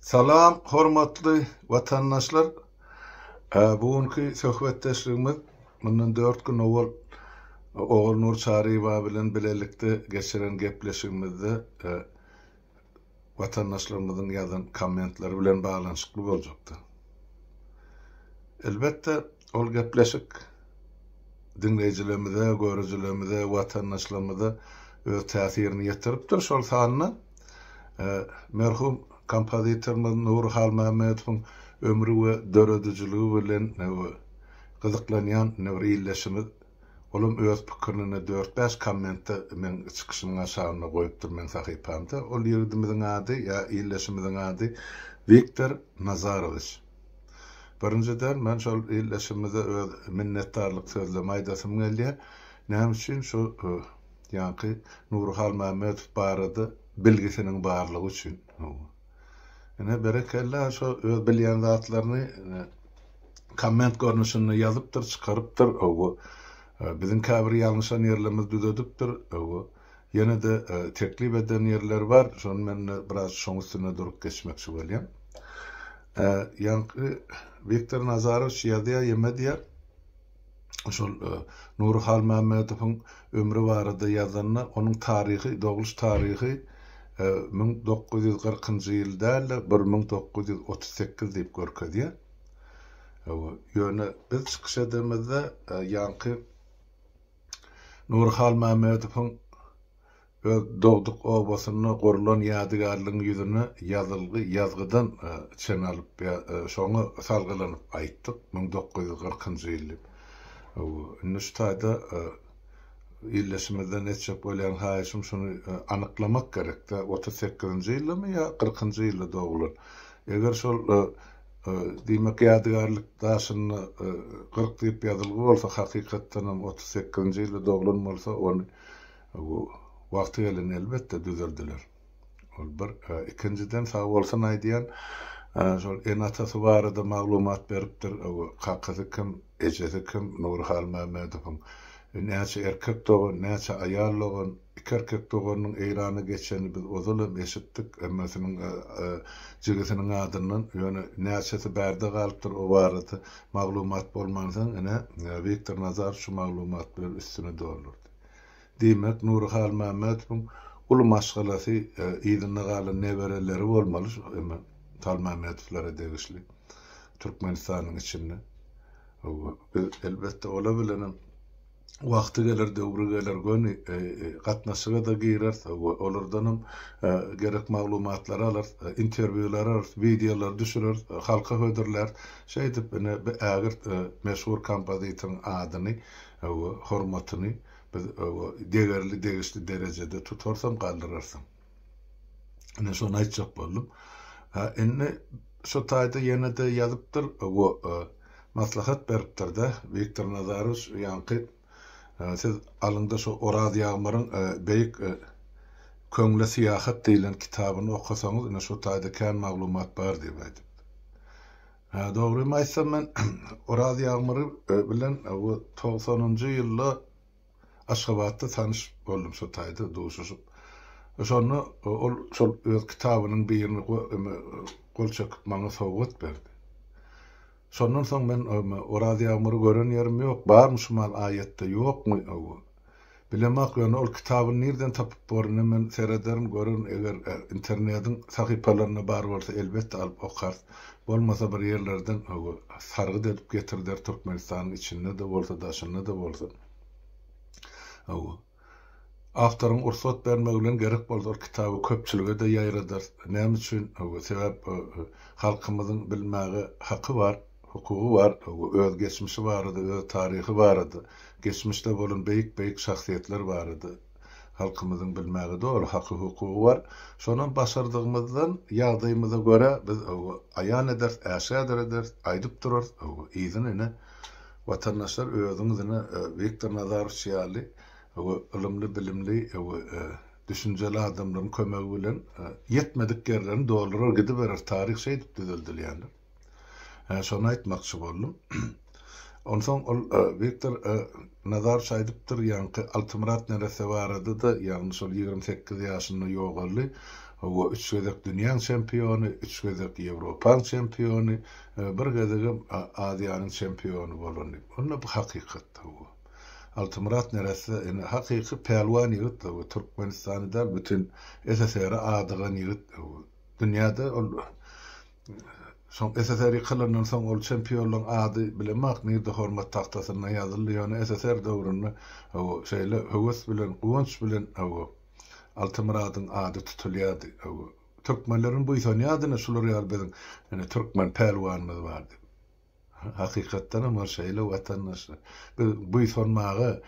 Salam, hormatly vatandaşlar. Bugünkü söhbetdeşligimiz bundan 4 gün owal Oğul Nur Çariýewa bilen bilelikde geçiren gepleşigimizde vatandaşlarymyzyň ýazan kommentleri bilen baglanyşykly boljakdy. Elbette ol gepleşik dinleýijilerimize, görüjilerimize, vatandaşlarymyza öz täsirini ýetiripdir. Şol sanyna merhum kompozitorymyz Nurhal Mämedowyň ömrü we döredijiligi bilen gyzyklanýan ýylleşimiz olum öz pikirini 4-5 kommentde men çykyşynyň aşagyna goýupdyr men sahypamda. Ol ýerdimiziň ady ýa ýylleşimiziň ady Viktor Nazarovich. Birinciden men şol ýylleşimize öz minnetdarlyk sözlemi aýdasym gelýär. Näme üçin şu ýa-ni Nurhal Mämedow barada bilgisiniň barlygy üçin. Ene berekella şu öz bilýän zatlaryny komment görnüşinde ýazypdyr, çykarypdyr. Bizim käbir ýalňyşan ýerlerimiz düzedipdir. Ýene-de teklip eden ýerler bar. Şonu men biraz şoň üstüne durup geçmekçi bolýam. Ýa-ni Viktor Nazarovich ýazýar ýemedýär. Şol Nurhal Mämedowyň ömrü barada ýazanlar, onuň taryhy, doguluş taryhy 1940-njy ýylda 1938 diýip görkezýär. Ýöne biz çykyş edemizde ýa-ni Nurhal Mämedowyň öz dogduk obasyny gorulan ýadygarlygyň ýüzüne ýazgydan çen alyp şoňa salgylanyp aýtdyk 1940-njy ýyly. Indi şu taýda ýylleşimizden etjek bolýan haýşym şunu anyklamak gerek de 38-njy ýylmy ýa 40-njy ýylda dogulan. Eger şol diýmek ýadygarlyk daşyny 40 diýip ýazylgy bolsa hakykatdan 38-njy ýylda dogulan bolsa onu wagty gelen elbetde düzeldiler. Ol bir ikinciden sag bolsan aýdýan şol en atasy barada maglumat beripdir. Kakazy kim, ejesi kim, Nurhal Mämedowyň näçe erkek doğan, näçe aýal doğan, iki erkek doğanyň eýrany geçeni biz ozalym eşitdik. Emmesiniň jigisiniň adyndan ýöne näçesi bärde galypdyr o barada maglumat bolmansyň ene Viktor Nazarovich şu maglumat bilen üstüne dolurdy. Diýmek Nurhal Mämedowyň ulu maşgalasy ýygyna galan nebereleri bolmaly. Emma Tal Mämedowlara degişli Türkmenistanyň içinde. Elbette ola bilenem wagty gelir, döwri gelir göni gatnaşyga da girer. Olardanam gerek maglumatlar alar, interwýular alar, videolar düşürer, halka höderler. Şeýdip ägir meşhur kompozitoriň adyny, hormatyny degerli degişli derejede tutarsam galdyrarsam. Ene şonu aýtjak boldum. Enne şu taýda ýene-de ýazypdyr, maslahat beripdir de Viktor Nazarovich ýa-ni siz alynda şu Oraz ýagmaryň beýik köňle siýahat diýilen kitabyny okasaňyz ene şu taýda kän maglumat bar diýip aýdypdy. Dogry aýtsam men Oraz ýagmary bilen 90-njy ýylda Aşgabatda tanyş boldum şu taýda duşuşup. Şonu şol öz kitabynyň birini gol çekip maňa sowgat berdi. Şondan soň men Oraz ýagmary gören ýerim ýok. Barmy şumal aýatda ýokmy? Bilemek ýöne ol kitabyny nerden tapyp boryny men serederim görün. Eger internetiň sahypalaryna bar bolsa elbetde alyp okar. Bolmasa bir ýerlerden sargy edip getirdiler Türkmenistanyň içinde de bolsa daşynda da bolsa. Awtoryň ursat bermek bilen gerek bolsa kitaby köpçülige de ýaýradar. Näme üçin? Sebäp halkymyzyň bilmäge haky bar, hukugy bar, öz geçmişi barady, öz taryhy barady. Geçmişde bolan beýik şahsiýetler barady. Halkymyzyň bilmäge dogry haky, hukugy bar. Şonuň başardygymyzdan ýagdaýymyza göre biz aýan eder, äşäder eder, aýdyp durar. Ýygyny ene vatandaşlar özüňizini Viktor Nazarovich ýaly ılımlı, bilimli, düşünceli adamların kömegi bilen yetmedik yerlerini doldurur gidip verir. Tarih şeydip düzeldiler. Şonu aýtmakçy boldum. Ondan Viktor Nazarovich aýdypdyr, ýa-ni Altımurat neresi barady da, ýa-ni şol 28 ýaşynda ýogaly, o üç gözek dünyanın şampiyonu, üç gözek Avrupanın şampiyonu, bir gözek Aziyanın şampiyonu bolan. Onda bu hakikat o. Altımurat neresi? Yani hakiki pelvan yigit o. Türkmenistan'da bütün SSR'e adıgan yigit o. Dünyada son SSR'i kılarından son ol şampiyonluğun adı bilemek nirde hormat tahtasına yazılıyor. Yani SSR dövründe o şeyle hıvıs bilen, kuvunç bilen o Altımurat'ın adı tutuluyordu. Türkmenlerin bu isoni adını şuları albedin. Yani Türkmen pelvanımız vardı. Hakikatten ama şeyle vatandaşlar. Bu isonmağı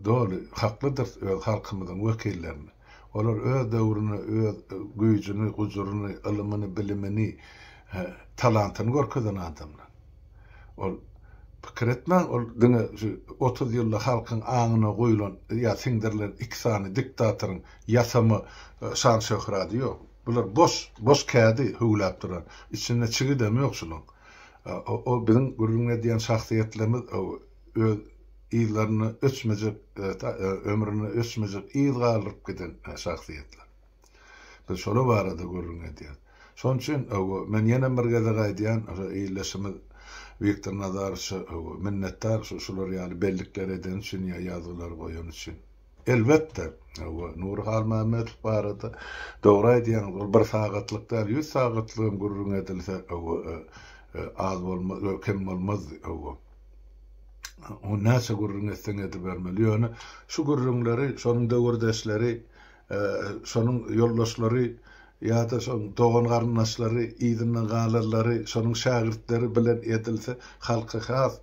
doğru haklıdır halkımızın vekillerini. Olar öz dövrünü, öz gücünü, huzurunu, ilmini, bilimini, talantını görkeden adamlar. Ol pikir etmän, ol dine 30 ýyllyk halkyň aňyna goýulan ýa siňdirlen ikisany diktatorun ýasamy şan şöhrady ýok. Bular boş kädi hugulap duran. İçinde çygy demi ýokçulyk. O bizim gurrunga diýen şahsiýetlerimiz öz ýyllaryny öçmejek, ömrüni öçmejek ýyl galyp giden şahsiýetler. Biz şola barada gurrunga diýen. Şoň üçin men ýene bir gede gaýdýan ýyllesimiz Viktor Nazarov minnettar şular ýaly bellikler eden üçin ýazylar goýan üçin. Elbetde Nurhal Mehmetov barada dogry aýdýan bir sagatlyk 100 sagatlyk gurrun edilse az bolmaz, kim bolmaz o näçe gurrun etsen edip bermeli. Ýöne şu gurrunlary, şonuň döwürdeşleri, şonuň ýoldaşlary ýa-da şoň dogan garyndaşlary, ýygynyň galarlary, şonuň şagirtleri bilen edilse halka has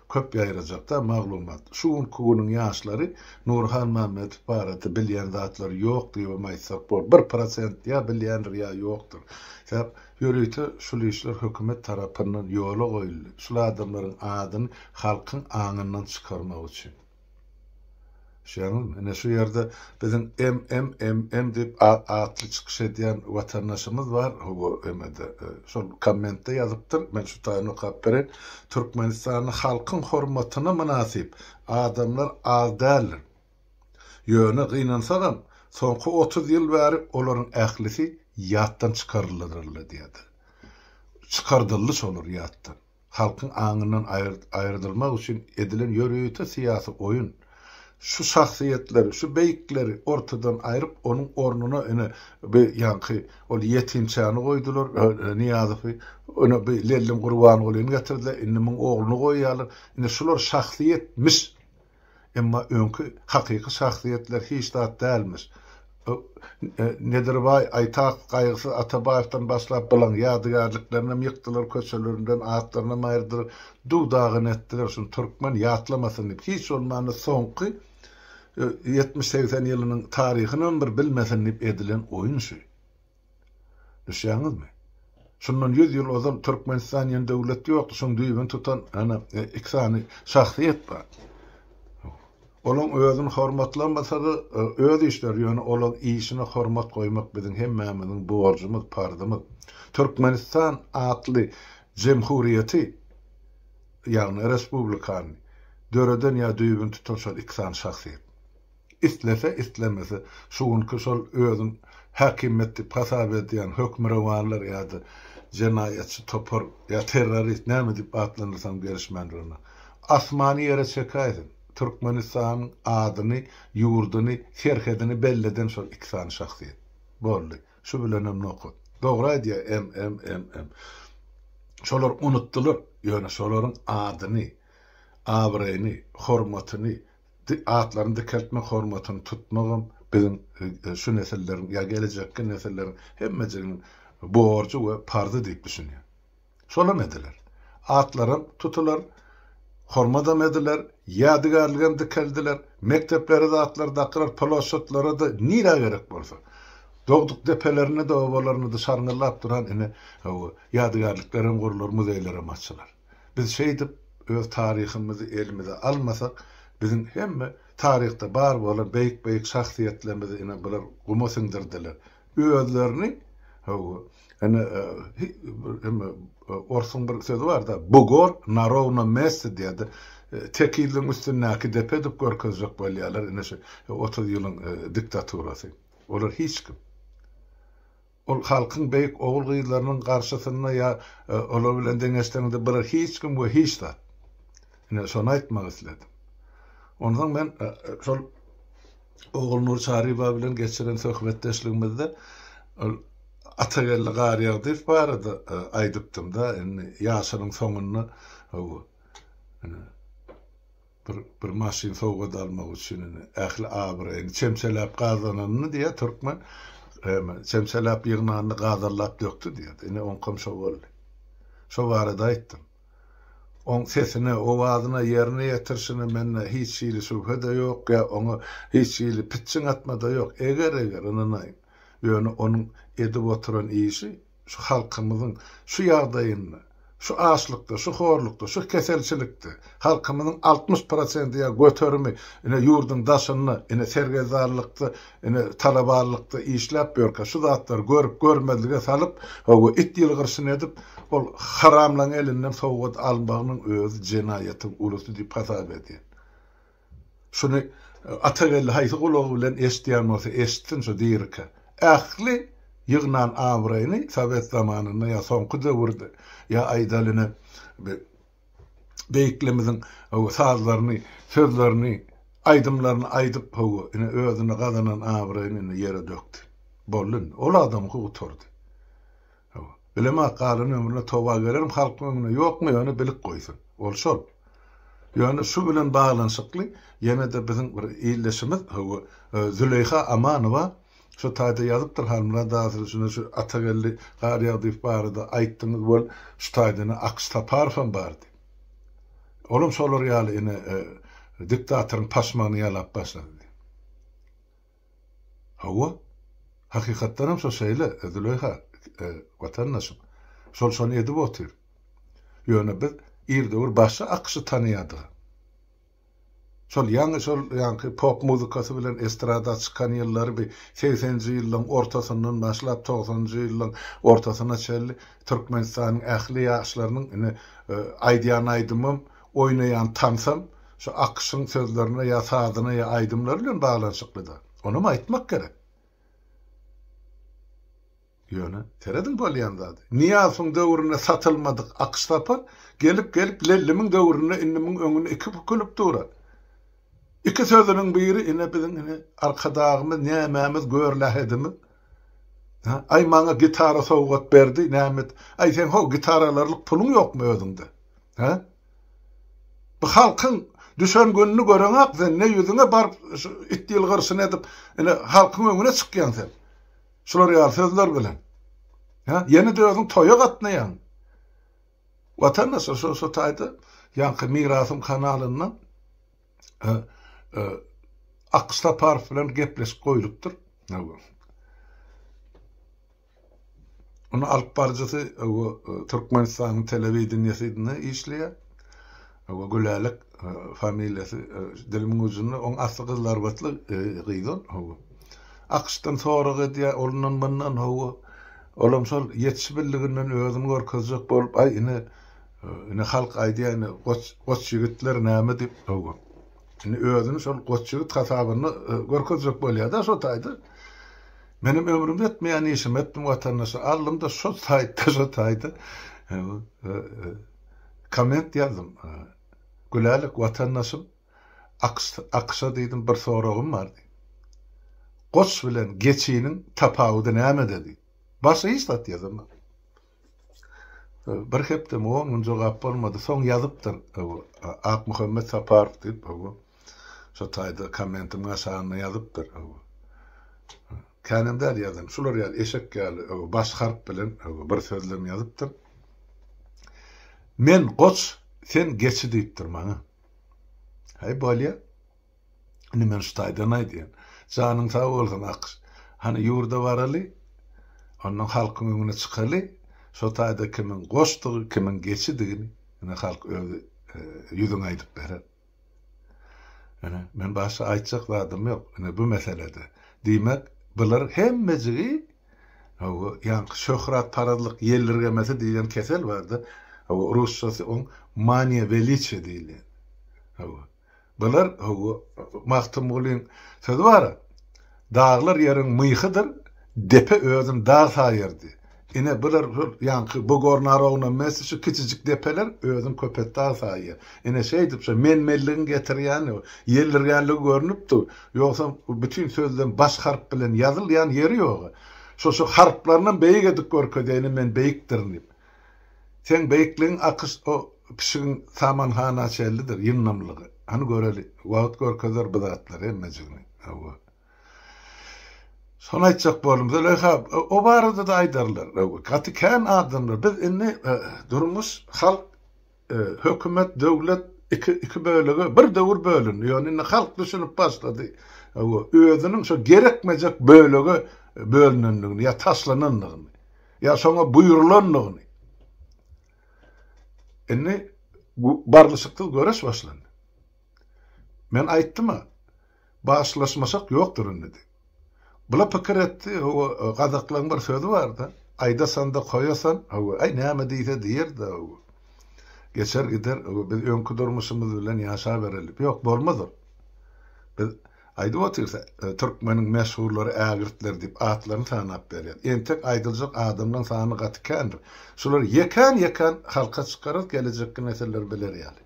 köp ýaýrajakda maglumat. Şu günüň ýaşlary Nurhan Mehmetov barada bilýän zatlar ýok diýip bol. 1% ýa bilýändir ýa ýokdur. Sebäp ýörüýte şu işler hökümet tarapyndan ýola goýuldy. Şu adamlaryň adyny halkyň aňyndan çykarmak üçin. Şeýle şu ýerde bizim M dip atly çykyş edýän watandaşymyz var. O emede şol kommentde ýazypdyr. Men şu taýyny okap beren. Türkmenistanyň halkyň hormatyna münasip adamlar az däldir. Ýöne gynansalam soňky 30 ýyl bäri olaryň ählisi ýatdan çykaryldylar diýdi. Çykardyldy şolar ýatdan. Halkyň aňyndan aýrydylmak üçin edilen ýörüýte syýasy oýun. Şu şahsiýetleri, şu beýikleri ortadan aýryp onun ornuna bir ýanky ol ýetimçäni goýdular. Niýazowy ona bir lellim gurban golyny getirdiler. Inniň ogluny goýýarlar. Ine şular şahsiýetmiş. Emma öňkü hakyky şahsiýetler hiç zat dälmiş. Nedirbay Aytak gaýgysy Atabaýewden başlap bolan ýadygarlyklaryny ýykdylar, köçelerinden atlaryny aýyrdylar, duwdagyny etdiler, şunu türkmen ýatlamasyn diýip. Hiç olmany soňky 70-80 ýylynyň taryhyny bir bilmesin diýip edilen oýun şu. Düşýäňizmi? Şundan 100 ýyl ozal Türkmenistan ýene döwlet ýokdy, şoň düýbün tutan ikisany şahsiýet bar. Olan özünü hormatlanmasa da öz işler ýöne olan işine hormat koymak bizim hemmemizin borcumuz, pardymız. Türkmenistan atly jemhuriyeti ýagny respublikany döreden ýa düýbün tutan şol ikisany şahsiýet. İstlese islemese şuňky şol özün hakimiyeti pasap edýän hökmürewanlar ýa-da jenaýatçy topar ýa terrorist näme diýip atlanyrsan berişmenlerine asmany ýere çekaýdyn. Türkmenistan adyny, ýurduny, serhedini belleden şol ikisany şahsiýet. Boldy. Şu bilenem nokut. Dogry aýdýar Şolar unutdylar. Ýöne şolaryň adyny, abreýini, hormatyny, atlaryny dikeltmek hormatyny tutmagam bizim şu nesillerin ýa gelecekki nesillerin hemmejiginiň borcu we pardy diýip düşünýär. Şolam ediler. Atlarym tutular, hormadam ediler, ýadygarlygyny dikeldiler, mektepleri de atlar dakırar, poloşotlara da nira gerek bolsa. Dogduk depelerini de obalaryny da şarňylap duran ýadygarlyklaryň gurulur, muzeýlere açylar. Biz şeýdip öz taryhymizy elimize almasak, bizim hemme tarihte bar bolan beýik şahsiýetlerimizi bular gumo siňdirdiler. Özlerini Orsun bir sözü var da Bugor narovna messi diýdi. Tek ýylyň üstündäki depedip görkezjek bolýarlar. 30 ýylyň diktaturasy. Olar hiç kim. ol halkın beýik ogul gyýlarynyň garşysynda ya olar bilen deňeşdiginde bir hiç kim we hiç da. Ine şonu aýtmak isledim. Ondan men şol Ogul Nur Çariba bilen geçiren söhbetdeşligimizde Atagelle garýar diýip barada aýdypdym da, ýaşynyň soňuny bir maşin sowga almak üçin ähli abryn çemselap gazananyny diýe türkmen çemselap ýygnanyny gazarlap döktü diýdi. Ine oňkam şo boldy. Şo barada aýtdym. On sesine, owazyna ýerine ýetirşini menne hiç şeýle şüphede ýok, ya onu hiç şeýle pitçiň atmada ýok. Eger ynanaýyn. Ýöne onuň edip oturan işi şu halkymyzyň şu ýagdaýyny, şu açlykda, şu horlukda, şu keselçilikde halkymyzyň 60% ýa götermi, ine ýurdun daşyny, ine sergezarlykda, ine talabarlykda işläp ýörkä şu zatlar görüp görmedlige salyp, o it ýylgyrsyn edip ol haramlaň elinden sowgat almagynyň özü jenaýaty ulusy diýip hasap edýär. Şunu Atagelle haýsy gulagy bilen eşdiýän bolsa eşitsin şo diýirke. Ähli ýygnan awraýny Sowet zamanynda ýa soňky döwürde ýa aýdalyny beýiklemizin o sazlaryny, sözlerini, aýdymlaryny aýdyp ine özüne gazanan awraýny ýere dökdi. Bollun, ol adamy guturdy. Bilema qalyny ömrüne toba gelerim, halkyň ömrüne ýokmy ýöne bilik goýsun. Ol şol. Ýöne şu bilen baglanşykly ýene de biziň bir ýyleşimiz Züleyha Amanowa şu taýda ýazypdyr halmyna daşyryşyna şu Atagelle garýar diýip barada aýtdyňyz bol şu taýdany Aksta parfum bardy. Olum şolar ýaly ine diktatoryň paşmany ýalap başlady. Hawa hakykatdanam şo şeýle Züleyha vatandaşım. Şol edip otur. Ýöne biz ýerde başa akşy tanýady. Şol ýangy pop muzykasy bilen estrada çykan ýyllary 80-nji ýyllaryň ortasyndan başlap 90-njy ýyllaryň ortasyna çelli Türkmenistanyň ähli ýaşlarynyň ine aýdýan aýdymym, oýnaýan tansam şu akşyň sözlerine ýa sazyna ýa aýdymlar bilen baglanşyklydy. Onu aýtmak gerek. Ýöne teredin bolýandy. Niýasyň döwrüne satylmadyk Akstapar gelip lellimiň döwrüne innimiň öňüne iki bükülip durar. İki sözüniň biri ine biziň arkadagymyz nämämiz görlähedimi? Ay maňa gitara sowgat berdi, nämet? Ay sen ho gitaralarlyk puluň ýokmy özüňde? Bu halkyň düşen gönlünü göreňek sen ne ýüzüňe bar it ýylgyrsyn edip ine halkyň öňüne çykýan sen. Şolar ýa sözler bilen. Ýene de özüň toýa gatnaýan. Watandaş şu taýda ýanky mirasym kanalyndan Aksta parf bilen gepleşip goýulupdyr. Onu alyp barjasy Türkmenistanyň telewizionyasynda işleýär. Gülälik familiýasy dilimiň uzunly oň asly gyzlar batly gyýdan. Akşdan sonra diýär olundan bundan olam şol ýetişbilliginden özüni görkezjek bolup ay ine halk aýdýany goç ýigitler näme diýip ine özüni şol goç ýigit hasabyny görkezjek bolýar-da şo taýda. Menim ömrüm etmeýän işim etdim watandaşa aldım da şo taýda komment ýazdym. Gülälik watandaşym Akşa diýdim bir soragym bardy. Goç bilen geçiýiniň tapawudy näme dedi? Başa istat ýazam. Bir hepde o jogap bolmady. Soň ýazypdyr. Ak Muhammed Saparov diýip şo taýda kommentim aşagyna ýazypdyr. Kanımda ýazam. Şular ýaly eşek ýaly baş harp bilen bir sözlem ýazypdyr. Men goç, sen geçi diýipdir maňa. Hay bolýa. Ine men şu taýdan aýdýan. Janyň sag bolsun Akş. Hani ýurda baraly, ondan halkyň öňüne çykaly, şo taýda kimin goşdygy, kimin geçidigini, ine halk özü ýüzüňe aýdyp berer. Men başa aýtjak zadym ýok. Ine bu meselede. Diýmek, bular hemmejigi ýanky şöhrat paradlyk ýerlerge mese diýen kesel bardy. Russçasy on mania velice diýilýär. Bular Mahtum Ulin sözü var. Dağlar yerin mıyıkıdır, depe özün dağ sayırdı. Ine bular yankı bu gornarawna mes şu küçücük depeler özün köpet dağ sayır. Ine şeydip şu menmelliğin getirýän, ýelirýänligi görünüpdi. Ýoksa bütün sözden baş harp bilen ýazylýan ýeri ýok. Şu harplarından beýik edip görkezýäni men beýikdirnip. Sen beýikligiň akys o pişigin samanhana çellidir, ýynnamlygy. Hani göreli, wagt görkezer bu zatlar emmejigini. Son aýtjak bolumsa, o barada da aýdarlar. Gatykän adamlar, biz inni durmuş halk, hökümet, döwlet iki bölegi bir döwür bölün. Ýani halk düşünüp başlady. Özüniň şu gerekmejek bölegi bölünenligini, ya taslananlygyny, ya soňa buýrulanlygyny. Inni bu barlysykdy göres başlandy. Men aýtdym, başlaşmasak ýokdur dedi. Bula pikir etdi, o gazaklaryň bir sözü bardy. Aýda sanda koýasan, ay näme diýse diýerdi. Geçer gider, biz öňkü durmuşymyz bilen ýaşa berelim. Ýok, bolmadyr. Biz aýdy otursa, türkmeniň meşhurlary ägirtler diýip atlaryny sanap berýär. Entek aýdyljak adamlaryň sany gatykändir. Şular yekan halka çykaryp gelecekki neseller biler ýaly.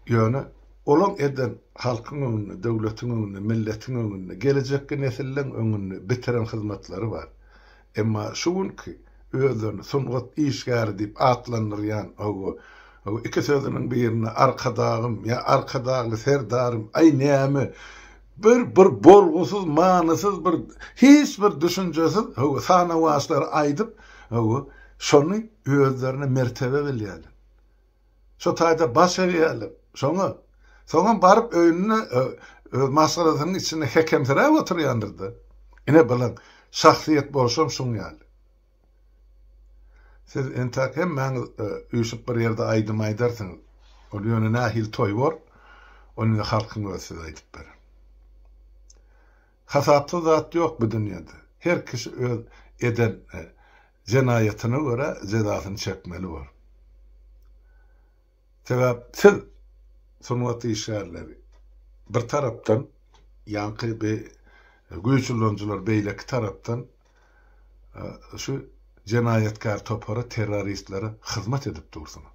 Ýöne olan eden halkyň öňünde, döwletiň öňünde, milletiň öňünde, gelecekki nesilleň öňünde bitiren hyzmatlary bar. Emma şuňky özüni sungat işgär diýip atlanyrýan o iki sözüniň birine arkadagym, ya arkadagy serdarym, ay näme bir bolgusuz, manysız bir hiç bir düşünjesiz sana waslar aýdyp şonu özlerine mertebe bilýärler. Şo taýda baş berýärler. Soňa barıp öýüne masalasynyň içinde hekemlere oturýandyr. Ine bilen şahsiýet bolsam şuňýaly. Siz entak hemmäň üýşüp bir ýerde aýdym aýdarsyňyz. Ol ýöne nähil toý bar, onu halkyň özü aýdyp berer. Hasapsız zat ýok bu dünýäde. Her kişi öz eden jenaýatyna görä jezasyny çekmeli bar. Sebäp siz sunwaty işgärleri bir tarapdan ýanky bir güýçlenjiler beýleki tarapdan şu jenaýetkar topara terroristlere hyzmat edip dursunlar.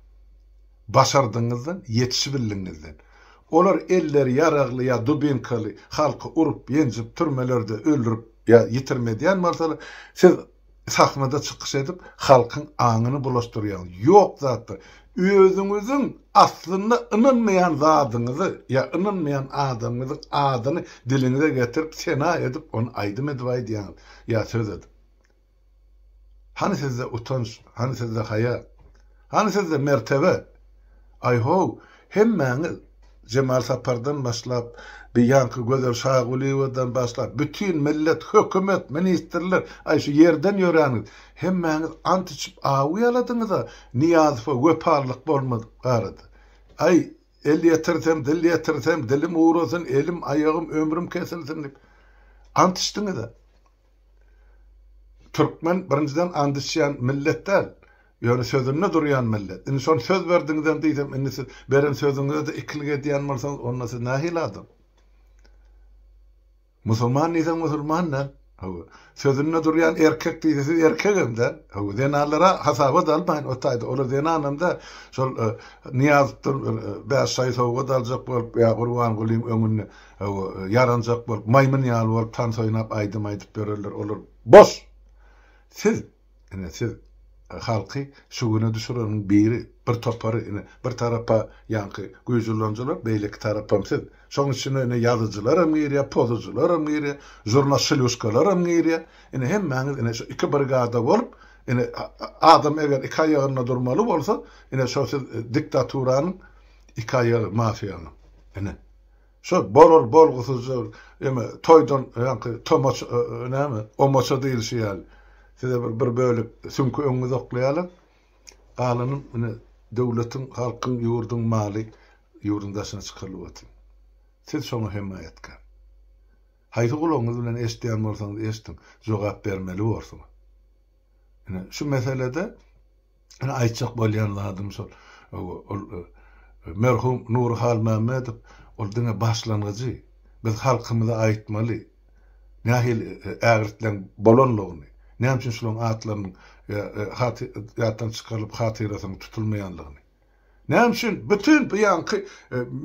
Başardyňyzdan ýetişi bildiňizden. Olar elleri yaragly ya dubinkaly halky urup ýenjip türmelerde öldürüp ya ýitirmedýän bolsalar siz sahnada çykyş edip halkyň aňyny bulaşdyrýan. Ýok zatda özüňiziň aslynda ynanmaýan zadyňyzy ya ynanmaýan adamyň adyny dilinize getirip sena edip onu aýdym edip aýdýan ya söz edip. Hani sizde utanç, hani sizde haya, hani sizde mertebe. Ayho, hemmäňiz Cemal Sapardan başlap, bir yankı Gözel Şaguliýewden başlap, bütün millet, hökümet, ministrler, ay şu yerden ýöräňiz, hemmäňiz ant içip aýýaladyňyz, niýazy we weparlyk bolmady garady. Ay, el ýetirtem, dil ýetirtem, dilim uğrasyn, elim, ayağım, ömrüm kesilsin dip. Ant içdiňiz. Türkmen birinciden andışyan milletler, yani sözünde durýan millet. Indi son söz berdiňizden diýsem, indi siz beren sözüňizde de ikilik edýän bolsaňyz, onda siz nähil adam. Musulman diýsem musulmandan, sözünde durýan erkek diýse siz erkegimden, denalara hasaba da almaýyn, o taýda olar denanamda şol niýazdyr, bäş şaý sowga daljak bolup, ýa Gurban Gulyň öňünde yaranjak bolup, maýmyn ýaly bolup, tan soýnap aýdym bererler, olar boş. Siz halky şu güne düşürenin biri, bir topary, bir tarapa yankı güýçlenjiler, beýleki tarapam siz. Şoň üçin ýazyjylar hem girýär, pozujylar hem girýär, jurnalistler hem girýär. Hemmäňiz şu iki brigada bolup, adam eger iki aýagyna durmaly bolsa, şu diktaturanyň iki aýagy mafiýanyň. Şu bolgusuz, toýdan yankı tomaç näme, omaça diýilýär. Size bir bölük sünkü öňüňize oklaýalar. Galanyň döwletiň, halkyň, ýurduň maly ýurdundasyna çykyryp otyr. Siz şoňa hemaýatkar. Haýsy gulaňyz bilen eşitýän bolsaňyz eşitin, jogap bermeli bolsuň. Şu meselede aýtjak bolýan zadym şol. Merhum Nurhal Mämedow ol diňe başlangyjy. Biz halkymyza aýtmaly. Nahil ägirtlen bolonlugyny. Näme üçin şolaryň atlarynyň ýatdan çykarylyp hatyrasyn tutulmaýanlygyny. Näme üçin bütün bu ýanky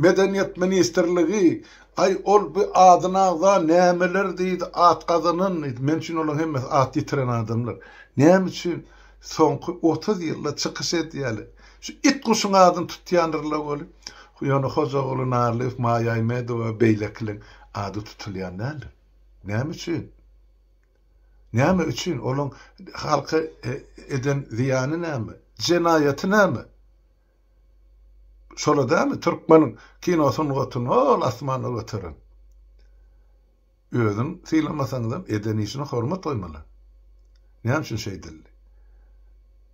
medeniýet ministrligi ay ol bu adynagda nämeler diýdi atgadynyn men üçin olaň hemme at ýitiren adamlar. Näme üçin soňky 30 ýylda çykyş edýäli. Şu it guşuň adyny tutýandyrylar bolup. Ýöne Hojaoğlu Narlyf, Maya Aymedowa we beýlekliň ady tutulýanlar. Näme üçin? Näme üçin olaň halky eden ziýany näme? Jenaýaty näme? Şola dämi Türkmeniň kinosyny gotun, ol asmana götüren. Özüm syýlamasaňyzam eden işine hormat goýmalar. Näme üçin şeýdildi?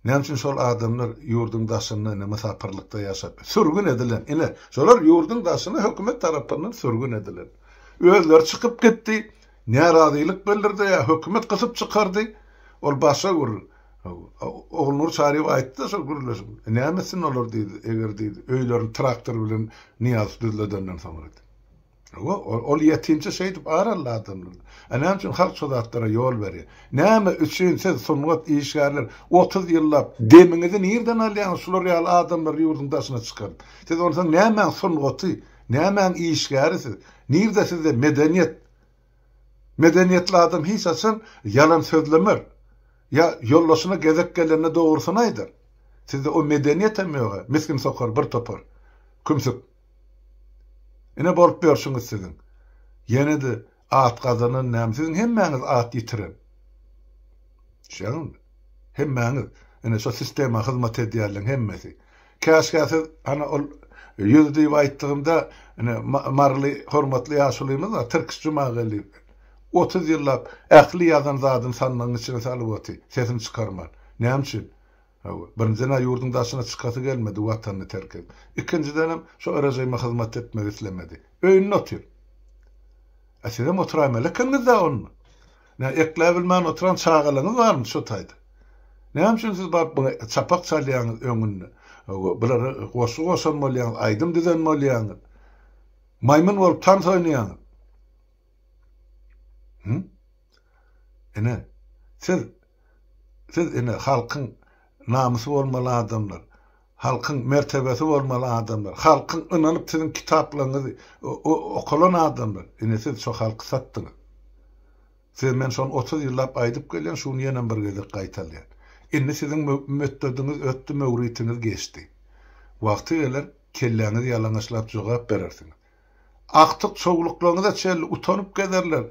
Näme üçin şol adamlar ýurdun daşyny mesapyrlykda ýaşap sürgün edilen? Ine şolar ýurdun daşyny hökümet tarapyndan sürgün edilen. Özleri çykyp gitdi. Närazylyk bildirdi ya hökümet gysyp çykardy. Ol başa gurur. Oğlunur çağırıp aýtdy şol guruluşum. Nämesin olar diýdi, eger diýdi, öýlerini traktor bilen Niyaz düzledenden soňra. Ol ýetimçi şeýdip arallar adamlar. Näme üçin halk şodatlara ýol berýär? Näme üçin siz sungat işgärler 30 ýyllap demiňizi nerden alýan şular ýaly adamlar ýurdun daşyna çykar. Siz ondan näme sungaty, näme işgärisiz? Nirde sizde medeniýetli adam hiç açan yalan sözlemer. Ya yollaşına gezek gelene doğrusun aydır. Sizde o medeniyet emiyor. Miskin sokar bir topar. Kümsük. Yine bolup berşiňiz sizin. Yine de at kazanan näme sizin hemmäňiz at ýitiren. Şeýle. Hemmäňiz yine şu sistema hyzmat edýärler hemmesi. Käşkäsiz ana ol ýüzdi aýtdygymda yine marly hormatly ýaşulymyz da Türk Cumagely 30 ýyllap ähli ýazan zadyň sanmagyň içine salyp oty. Sesini çykarmar. Näme üçin? Birinciden ýurdun daşyna çykasy gelmedi, watanyny terk edip. İkincidenem şu arajaýma hyzmat etmek islemedi. Öýüni otyr. Äsledem oturaýma, lekin da onu. Ekle bilmän oturan çağalaňyz barmy şu taýda? Näme üçin siz baryp bunu çapak çalýaňyz öňünde? Bular goşu goşan bolýaňyz, aýdym dizen bolýaňyz. Maymun bolup tans oýnaýaňyz. Siz halkyň namysy bolmaly adamlar, halkyň mertebesi bolmaly adamlar, halkyň inanyp sizin kitaplaryňyzy okulan adamlar. Siz şu halky satdyňyz. Siz men şon 30 ýyllap aýdyp gelýän şuny ýene bir gezek gaýtalýar. Indi sizin müddetiňiz ötdi, mewritiniz geçdi. Wagty geler kelläňiz ýalaňaçlap jogap berersiňiz. Aktyk çoğuluklaryňyza çelli utanyp gezerler.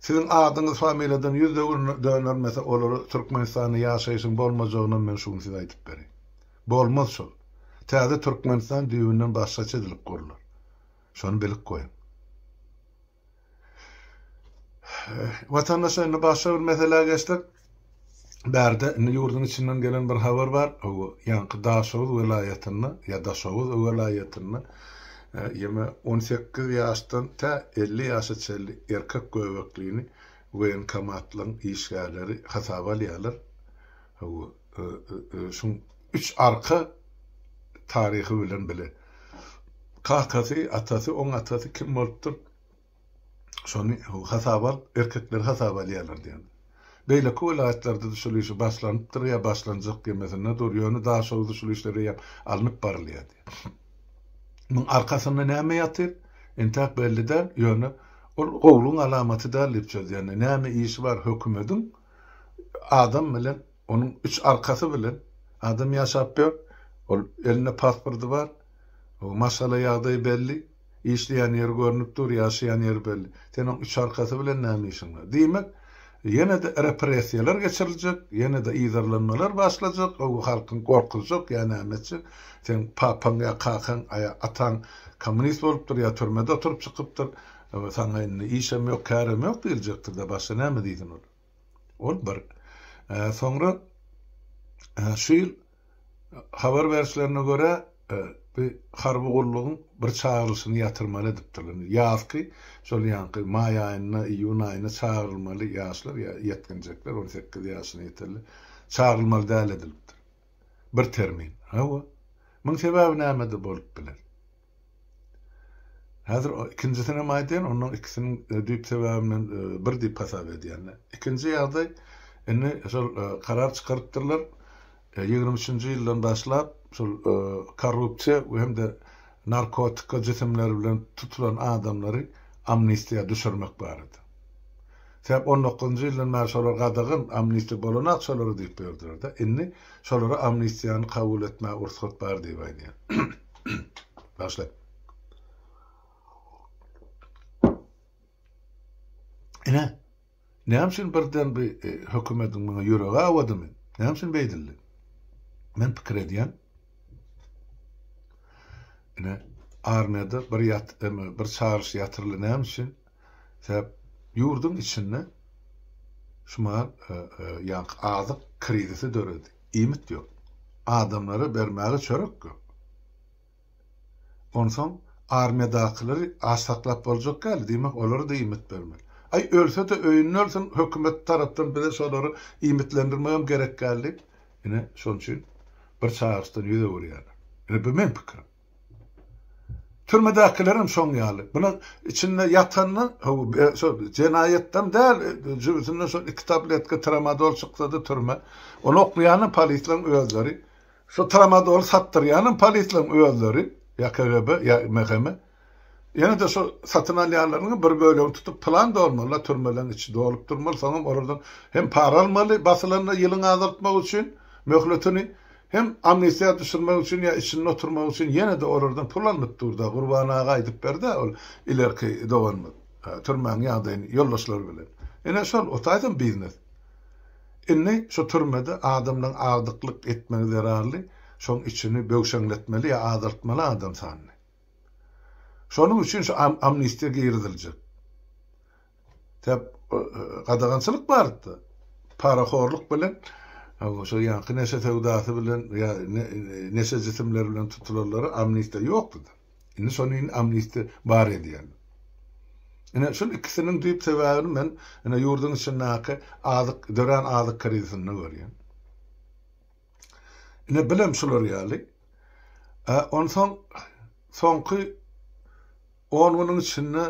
Sizin adyňyz familiýadan ýüzde dönermese olary Türkmenistany ýaşaýyşyň bolmajagyny men şunu size aýdyp bereyim. Bolmaz şol. Täze Türkmenistan düýünden başgaça edilip gurulur. Şonu bilip goýun. Watandaşlaryna başga bir mesele geçdik. Bärde ýurdun içinden gelen bir habar bar. O ýanky Daşow welaýatyny ýa Daşow welaýatyny 18 ýaşdan ta 50 ýaşa çelli erkek göbekliğini weýen kamatlaryň işgärleri hasaba alýarlar. Şun 3 arka tarihi bilen bile. Kakasy, atasy, oň atasy kim bolupdyr? Şonu hasaba erkekler hasaba alýarlar diýen. Beýle welaýatlarda da şol işi başlanypdyr ýa başlanjak demesine dur ýöne Daşowda şol işleri alınıp barylýar. Bunun arkasında näme ýatyr? Entak belliden ýöne ol gowluň alamaty da lipçöz. Yani näme işi var hökümetiň adam bilen onun 3 arkasy bilen adam ýaşap ber. Ol eline pasporty bar. O masala ýagdaý belli. İşleýän ýer görnüp dur, ýaşaýan ýer belli. Senin 3 arkasy bilen näme işiň var? Diýmek yine de represiyalar geçirilecek, yine de izarlanmalar başlayacak, o halkın korkulacak, yani Ahmetçi, sen papan ya kakan, atan komünist olupdur ya türmede oturup çıkıptır, sana işem yok, kârem yok diyecektir de başka ne mi diydin onu? Ol bir. Sonra şu yıl haber versilerine göre bir harbi golluğun bir çağrılışını yatırmalı ediptirler. Yazki, şöyle yankı, may ayına, iyun ayına çağrılmalı yaşlar, yetkinecekler, 18 yaşına yeterli. Çağrılmalı değerli ediliptir. Bir termin. Hava. Bunun sebebi näme de bolup biler. Häzir ikinjisine maýdan onuň ikisiniň düýp sebäbinden bir diýip hasap edýänler. İkinji ýagdaý indi şol karar çykartdyrlar. 23-nji ýyldan başlap şol korrupsiýa we hemde narkotik jisimler bilen tutulan adamlary amnistiýa düşürmek barady. Sebäp 19-njy ýyldan bäri şolar gadagyň amnistiýa bolanak şolary diýip berdiler da. Indi şolara amnistiýany kabul etme ursat bar diýip aýdýar. Başla. Ine, näme birden bir hökümetiň muňa ýüregi awadymy? Näme üçin beýdildi? Men pikir edýän. Ine, armiýada bir çağırış ýatyryly näme üçin? Sebäp ýurdun içinde şuma ýa azyk krizisi döredi. Ümit ýok. Adamlara bermäge çörek ýok. Onsoň armiýadakylary asaklap boljak gal, diýmek olary da ümit bermeli. Ay ölse de öýünü ölsün, hökümet tarapdan bile şolary ümitlendirmegem gerek geldi. Ine şol üçin bir çağırışdan ýüze görýär. Ine bu men pikirim. Türmedekilerim şoň ýaly. Buna içinde ýatanny jenaýetden däl, jübüsünden şol iki tabletka tramadol çykdy türme. Onu okuýanyň polisleriň özleri, şu tramadol satdyrýanyň polisleriň özleri, ýa KGB, ýa MHM. Ýene de şu satyn alýanlaryň bir bölegi tutup plan dolmaly, türmelerin içi dolup durmaly, soňra oradan hem para almaly, basylaryna ýylyny azaltmak üçin, möhletini hem amnistiýa düşürmek üçin ýa içinde oturmak üçin ýene de oradan pul alyp durda, gurbana gaýdyp berdi, ol ilerki doganmy. Türmäň ýagdaýyny ýoldaşlary bilen. Ene şol otaýdan biznes. Indi şu türmede adamlaryň agdyklyk etmegi zararly, şoň içini böwşeňletmeli ýa azaltmaly adam sanyny. Şonuň üçin şu amnistiýa girdilje. Täp gadagançylyk bardy. Paraxorluk bilen şu ýanky neşe tewdaty bilen ýa neşe jisimler bilen tutulanlara amnistiýa ýokdy. Indi şonuň amnistiýa bar edýän. Ine şu ikisiniň diýip sebäbini men ine ýurdun içindäki dören azyk krizini görýän. Ine bilem şular ýaly. Onsoň soňky 10 ýylyň içinde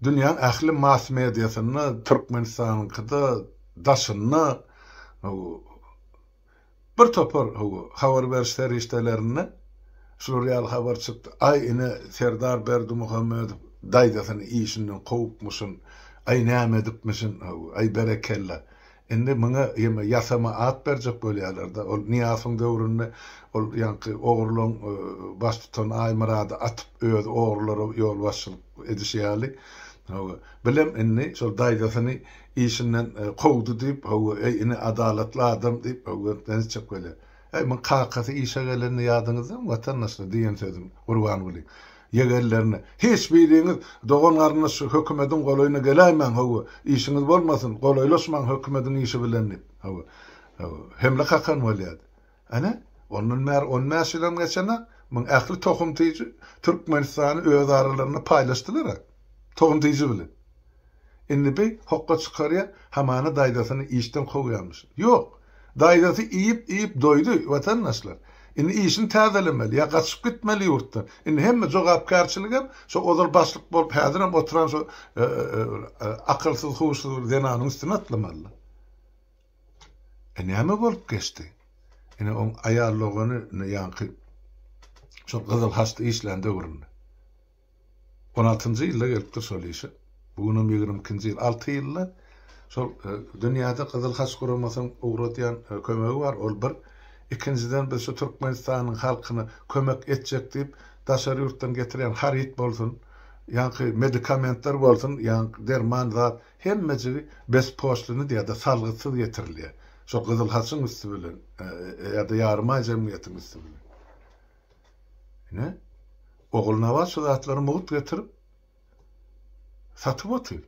dünýäň ähli mass mediasyny, Türkmenistanyňkyda daşyny bir topar habar berişleri işlerini şular ýaly habar çykdy. Ay ine Serdar Berdimuhammedow daýdasyny işinden gowupmuşyn, ay näme edipmişin, ay berekella. Indi muňa ýasama at berjek bolýarlarda, ol Niýasyň döwründe ol ýanky ogurlaň baş tutan Aýmyrady atyp öz ogurlary ýol başçylyk edişýärli. Bilem indi şol daýdasyny işinden gowdy diýip, ine adalatly adam diýip, näçe bolýar. Men kakasy işe geleni ýadyňyzda watandaşlar diýen sözüm gurban bolayım. Yegerlerini hiç biriňiz dogan şu hökümetiň golaýyna geläýmen, işiňiz bolmasyn, golaýlaşman hökümetiň işi bilen. Hemle kakan bolýar. Ana onun mäşilen geçene men ähli tohumtyjy Türkmenistany öz aralaryna paýlaşdylar. Tohumtyjy bilen. Indi be hokka çykarýar, hamana daýdasyny işden gowýarmyş. Ýok. Daýdasy iýip doýdy watandaşlar. Indi işini täzelemeli, ya gaçyp gitmeli ýurtdan. Indi hemme jogapkarçylyk hem şu odal başlyk bolup häzir hem oturan şu akylsyz huşsuz denanyň üstüne atlamaly. Näme bolup geçdi? Indi on aýarlygyny ýanky şu gyzyl hasty işlende göründi. 16-njy ýylda gelipdir şol işi. Bugunun 22-nji ýyl, 6 ýyllar şol dünýäde gyzyl has guramasyň ugratýan kömegi bar, ol bir. İkinciden biz şu Türkmenistanyň halkyny kömek etjek diýip daşary ýurtdan getirýän harit bolsun, ýa-ni medikamentler bolsun, ýa-ni derman zat hemmesi bespoşlyny diýär, salgysyz getirilýär. Şu gyzyl hasyň üstü bilen ýa-da ýarma jemgyýetiň üstü bilen. Ne? Ogulna was şu zatlary mowut getirip satyp otyr.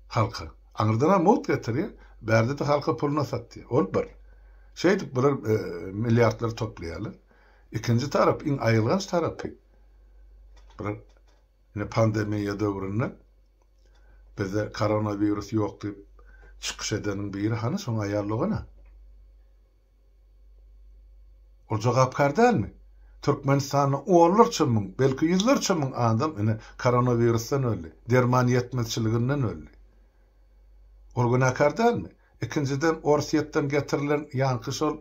Halka. Aňyrdan mowut getirýär, bärde de halka puluna satdy. Ol bir. Şeydik bular milyardlar toplayalar. İkinci taraf, in ayılgan tarafı. Bular pandemiya dövründe bizde koronavirüs yok deyip çıkış edenin biri hani son ayarlığına. O jogapkar değil mi? Türkmenistan'da onlarca mıň, belki yüzlerce mıň adam ine koronavirusdan öldü. Derman yetmezçiliginden öldü. Ol günahkar dälmi? İkinciden Orsiýetden getirilen ýanky şol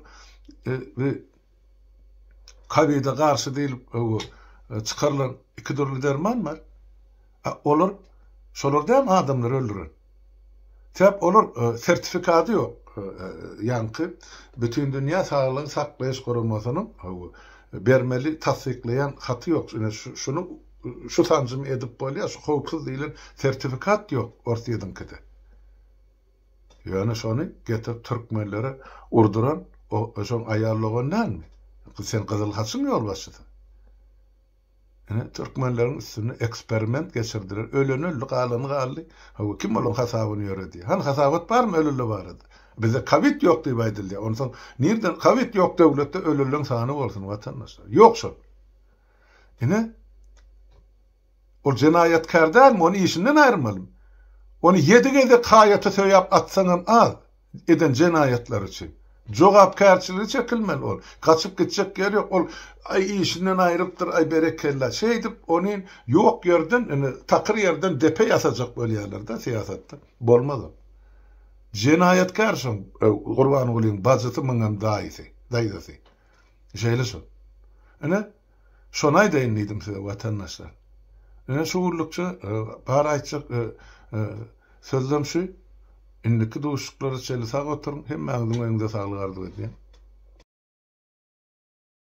Covid'e garşy diýilip çıkarılan iki türlü derman var. Olur, şolardan adamlar öldüren. Tep olur, sertifikaty ýok. Ýanky bütün dünýä Saglyk Saklaýyş Guramasynyň bermeli tasdikleyen haty ýok. Şunu şu tanjym edip bolýar, şu howpsuz diýilen sertifikat ýok Orsiýetdinkide. Ýöne şonu getirip türkmenlere urduran o şoň aýarlagandan sen Gyzyl Haçyň ýol başlady. Türkmenleriň üstüne eksperiment geçirdiler. Öleni öldü, galany galdy. Kim bolan hasabyny ýöredi? Han hasabat barmy? Ölüli barady. Bize Covid ýok diýip aýdyldy. Ondan nerden Covid ýok döwletde ölüliň sany bolsun watandaşlar. Ýok şol. O jenaýatkar dälmi? Onu işinden aýrmaly. Onu 7 gede kaýaty söýäp atsaňam az eden jenaýatlar üçin. Jogapkärçiligi çekilmeli ol. Kaçıp gitjek ýeri ýok. Ol işinden aýrypdyr, berekella. Şeýdip onuň ýok ýerden, takyr ýerden depe ýasajak bolýarlar da siýasatda. Bolmaz. Jenaýatkar şoň Gurban Ulyň bajaty maňam daýdasy. Şeýle şol. Şonaý diýdim size watandaşlar. Şu urlukça bar aýtjak sözlem şu indiki duşuklary çeli sag oturun hem mäňiň öňünde saglyk ardy edýän.